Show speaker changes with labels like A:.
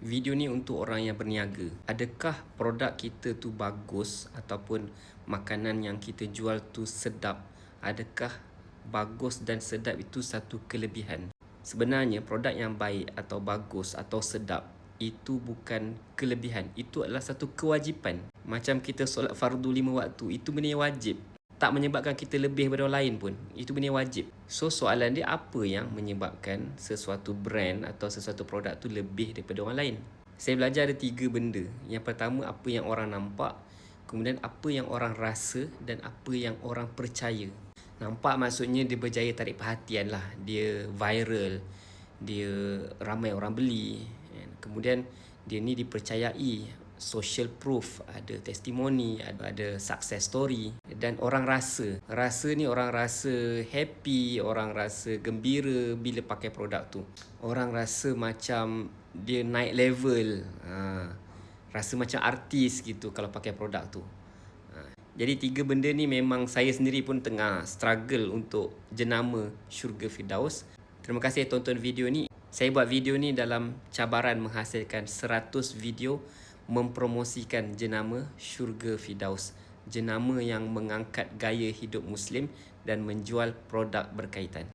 A: Video ni untuk orang yang berniaga. Adakah produk kita tu bagus ataupun makanan yang kita jual tu sedap? Adakah bagus dan sedap itu satu kelebihan? Sebenarnya produk yang baik atau bagus atau sedap itu bukan kelebihan, itu adalah satu kewajipan. Macam kita solat fardu 5 waktu, itu benda yang wajib. Tak menyebabkan kita lebih daripada orang lain pun, itu benda yang wajib. So soalan dia, apa yang menyebabkan sesuatu brand atau sesuatu produk tu lebih daripada orang lain? Saya belajar ada 3 benda. Yang pertama, apa yang orang nampak. Kemudian apa yang orang rasa dan apa yang orang percaya. Nampak maksudnya dia berjaya tarik perhatian lah. Dia viral. Dia ramai orang beli. Kemudian dia ni dipercayai. Social proof, ada testimoni, ada success story. Dan orang rasa. Rasa ni orang rasa happy, orang rasa gembira bila pakai produk tu. Orang rasa macam dia naik level. Rasa macam artis gitu kalau pakai produk tu. Jadi 3 benda ni memang saya sendiri pun tengah struggle untuk jenama Syurga Firdaus. Terima kasih tonton video ni. Saya buat video ni dalam cabaran menghasilkan 100 video mempromosikan jenama Syurga Firdaus. Jenama yang mengangkat gaya hidup Muslim dan menjual produk berkaitan.